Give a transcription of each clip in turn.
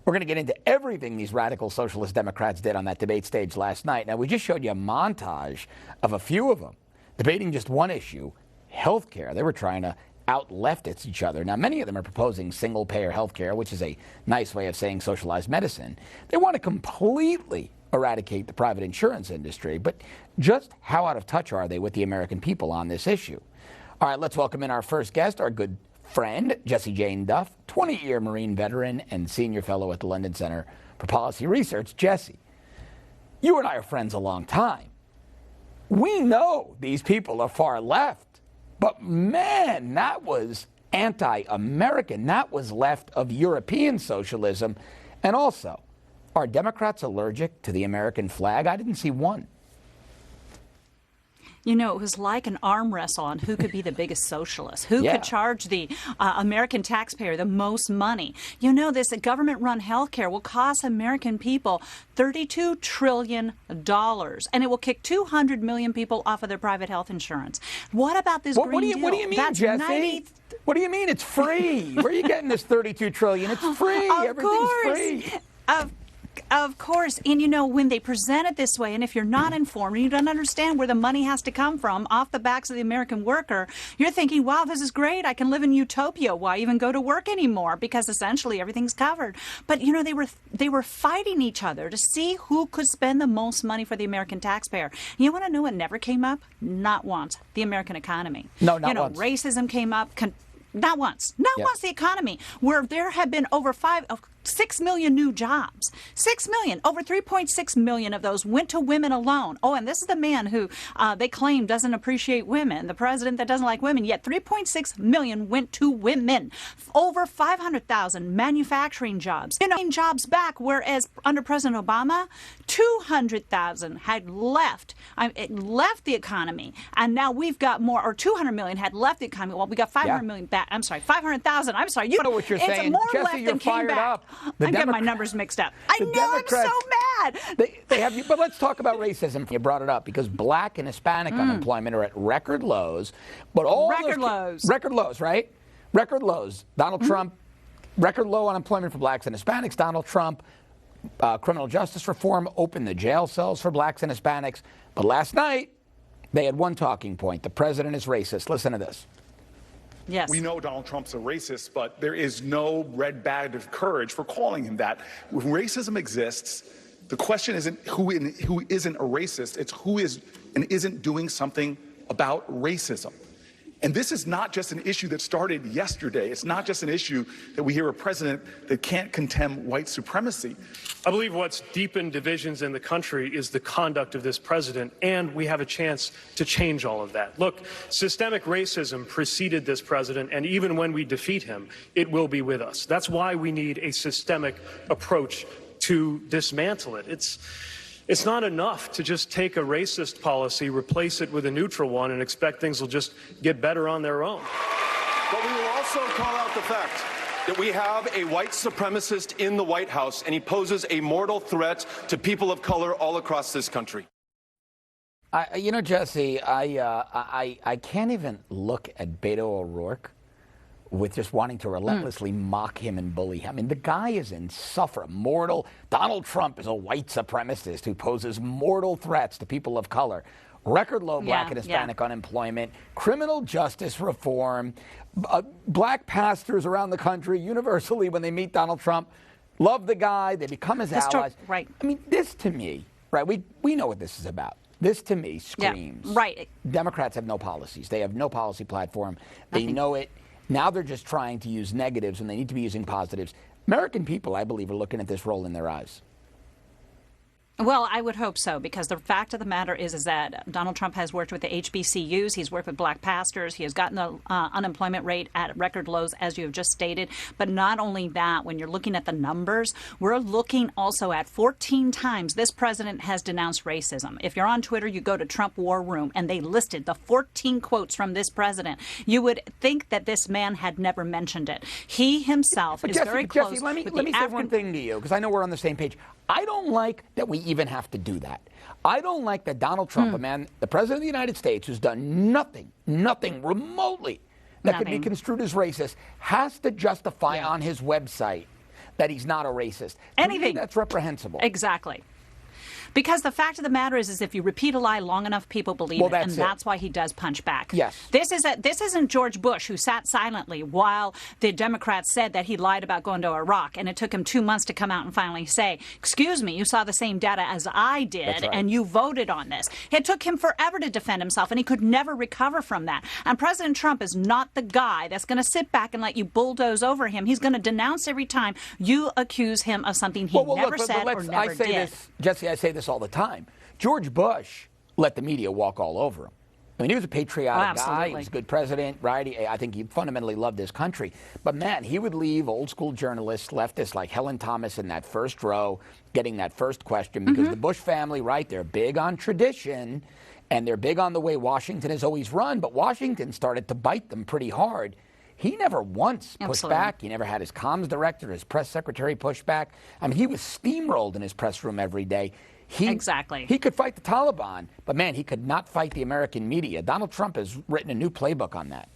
We're going to get into everything these radical socialist Democrats did on that debate stage last night. Now, we just showed you a montage of a few of them debating just one issue, health care. They were trying to out-leftist each other. Now, many of them are proposing single-payer health care, which is a nice way of saying socialized medicine. They want to completely eradicate the private insurance industry, but just how out of touch are they with the American people on this issue? All right, let's welcome in our first guest, our good friend, Jessie Jane Duff, 20-year Marine veteran and senior fellow at the London Center for Policy Research. Jessie, you and I are friends a long time. We know these people are far left, but man, that was anti-American. That was left of European socialism. And also, are Democrats allergic to the American flag? I didn't see one. You know, it was like an arm wrestle on who could be the biggest socialist, who could charge the American taxpayer the most money. You know, this government-run health care will cost American people $32 trillion, and it will kick 200 million people off of their private health insurance. What about this Green Deal? What do you mean, Jessie? What do you mean it's free? Where are you getting this $32 trillion? It's free. Everything's free. Of course. And, you know, when they present it this way, and if you're not informed and you don't understand where the money has to come from off the backs of the American worker, you're thinking, wow, this is great. I can live in utopia. Why even go to work anymore? Because essentially everything's covered. But, you know, they were fighting each other to see who could spend the most money for the American taxpayer. You want to know what never came up? Not once. The American economy. No, not once. Racism came up. Not once. Not once. The economy, where there have been over 6 million new jobs. 6 million. Over 3.6 million of those went to women alone. Oh, and this is the man who they claim doesn't appreciate women, the president that doesn't like women, yet 3.6 million went to women. Over 500,000 manufacturing jobs. You know, jobs back, whereas under President Obama, 200,000 had left. It left the economy, and now we've got more, or 200 million had left the economy. Well, we got 500 million back. I'm sorry, 500,000. I'm sorry. You know what you're saying. More Jessie, left you're than came fired back. up. I'm getting my numbers mixed up. I know, I'm so mad. They have you, but let's talk about racism. You brought it up because Black and Hispanic unemployment are at record lows. But all record lows, right? Record lows. Donald Trump, record low unemployment for Blacks and Hispanics. Donald Trump, criminal justice reform, opened the jail cells for Blacks and Hispanics. But last night, they had one talking point. The president is racist. Listen to this. Yes. We know Donald Trump's a racist, but there is no red badge of courage for calling him that. When racism exists, the question isn't who isn't a racist, it's who is and isn't doing something about racism. And this is not just an issue that started yesterday. It's not just an issue that we hear a president that can't condemn white supremacy. I believe what's deepened divisions in the country is the conduct of this president, and we have a chance to change all of that. Look, systemic racism preceded this president, and even when we defeat him, it will be with us. That's why we need a systemic approach to dismantle it. It's not enough to just take a racist policy, replace it with a neutral one, and expect things will just get better on their own. But we will also call out the fact that we have a white supremacist in the White House, and he poses a mortal threat to people of color all across this country. You know, Jessie, I can't even look at Beto O'Rourke with just wanting to relentlessly mock him and bully him. I mean, the guy is mortal. Donald Trump is a white supremacist who poses mortal threats to people of color. Record low Black and Hispanic unemployment, criminal justice reform, Black pastors around the country universally, when they meet Donald Trump, love the guy, they become his allies. Right. I mean, this to me, right, we know what this is about. This to me screams. Right. Democrats have no policies. They have no policy platform. They know it. Now they're just trying to use negatives when they need to be using positives. American people, I believe, are looking at this roll in their eyes. Well, I would hope so, because the fact of the matter is that Donald Trump has worked with the HBCUs. He's worked with Black pastors. He has gotten the unemployment rate at record lows, as you have just stated. But not only that, when you're looking at the numbers, we're looking also at 14 times this president has denounced racism. If you're on Twitter, you go to Trump War Room, and they listed the 14 quotes from this president. You would think that this man had never mentioned it. He himself is very close. Jesse, let me say one thing to you, because I know we're on the same page. I don't like that we even have to do that. I don't like that Donald Trump, the president of the United States, who's done nothing remotely that could be construed as racist, has to justify on his website that he's not a racist. Anything. That's reprehensible. Exactly. Because the fact of the matter is if you repeat a lie long enough, people believe it, and that's why he does punch back. Yes. This isn't George Bush, who sat silently while the Democrats said that he lied about going to Iraq, and it took him 2 months to come out and finally say, excuse me, you saw the same data as I did, and you voted on this. It took him forever to defend himself, and he could never recover from that. And President Trump is not the guy that's going to sit back and let you bulldoze over him. He's going to denounce every time you accuse him of something he never said or never did. Jesse, I say this all the time. George Bush let the media walk all over him. I mean, he was a patriotic guy. He was a good president, right? I think he fundamentally loved his country. But, man, he would leave old-school journalists, leftists like Helen Thomas in that first row, getting that first question, because the Bush family, right, they're big on tradition, and they're big on the way Washington has always run, but Washington started to bite them pretty hard. He never once pushed back. He never had his comms director, his press secretary push back. I mean, he was steamrolled in his press room every day. He could fight the Taliban, but, man, he could not fight the American media. Donald Trump has written a new playbook on that.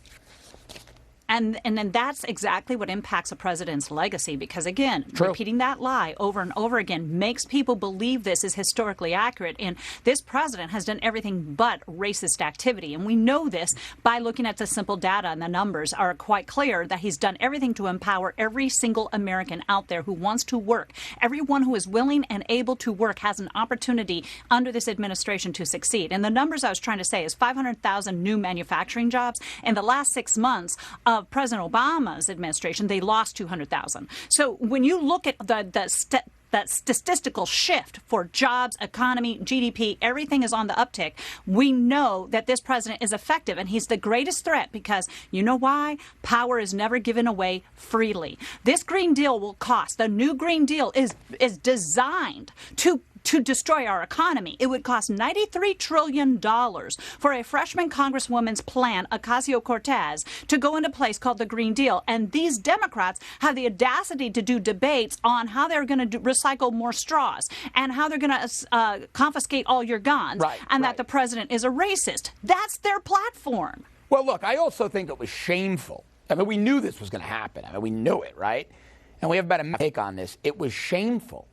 And then that's exactly what impacts a president's legacy, because, again, repeating that lie over and over again makes people believe this is historically accurate. And this president has done everything but racist activity. And we know this by looking at the simple data, and the numbers are quite clear that he's done everything to empower every single American out there who wants to work. Everyone who is willing and able to work has an opportunity under this administration to succeed. And the numbers I was trying to say is 500,000 new manufacturing jobs. In the last 6 months of President Obama's administration, they lost 200,000. So when you look at that statistical shift for jobs, economy, GDP, everything is on the uptick. We know that this president is effective, and he's the greatest threat because you know why? Power is never given away freely. This Green Deal will cost. The new Green Deal is designed to destroy our economy. It would cost $93 trillion for a freshman congresswoman's plan, Ocasio-Cortez, to go into place called the Green Deal. And these Democrats have the audacity to do debates on how they're going to recycle more straws and how they're going to confiscate all your guns, that the president is a racist. That's their platform. Well, look, I also think it was shameful. I mean, we knew this was going to happen. I mean, we knew it, right? And we have about a take on this. It was shameful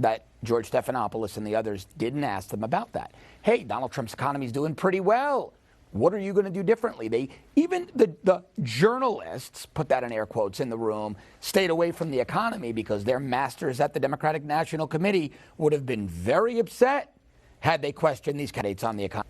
that George Stephanopoulos and the others didn't ask them about that. Hey, Donald Trump's economy is doing pretty well. What are you going to do differently? Even the journalists, put that in air quotes, in the room, stayed away from the economy because their masters at the Democratic National Committee would have been very upset had they questioned these candidates on the economy.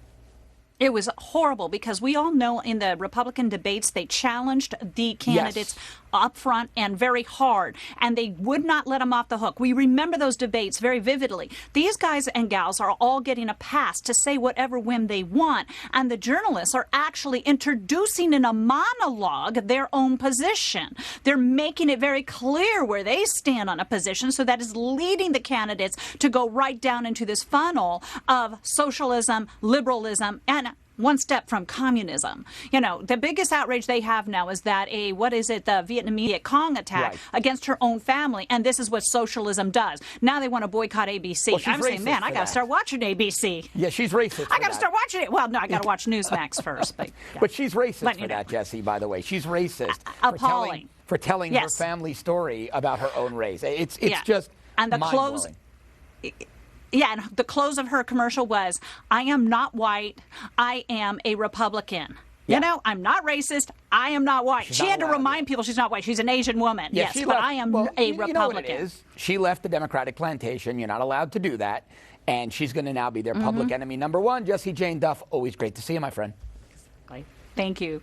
It was horrible because we all know in the Republican debates they challenged the candidates up front and very hard, and they would not let them off the hook. We remember those debates very vividly. These guys and gals are all getting a pass to say whatever whim they want, and the journalists are actually introducing in a monologue their own position. They're making it very clear where they stand on a position, so that is leading the candidates to go right down into this funnel of socialism, liberalism, and one step from communism. You know, the biggest outrage they have now is that the Vietnamese Cong attack against her own family, and this is what socialism does. Now they want to boycott ABC. Well, I'm saying, man, I got to start watching ABC. Yeah, she's racist. I got to start watching it. Well, no, I got to watch Newsmax first. But she's racist for that, Jesse, by the way. She's racist appalling for telling her family story about her own race. It's just and the mind-blowing. Yeah, and the close of her commercial was, I am not white, I am a Republican. Yeah. You know, I'm not racist, I am not white. She had to remind people she's not white. She's an Asian woman. Yeah, yes, but I am a Republican. You know what it is? She left the Democratic plantation. You're not allowed to do that. And she's going to now be their public enemy number one. Jessie Jane Duff, always great to see you, my friend. Thank you.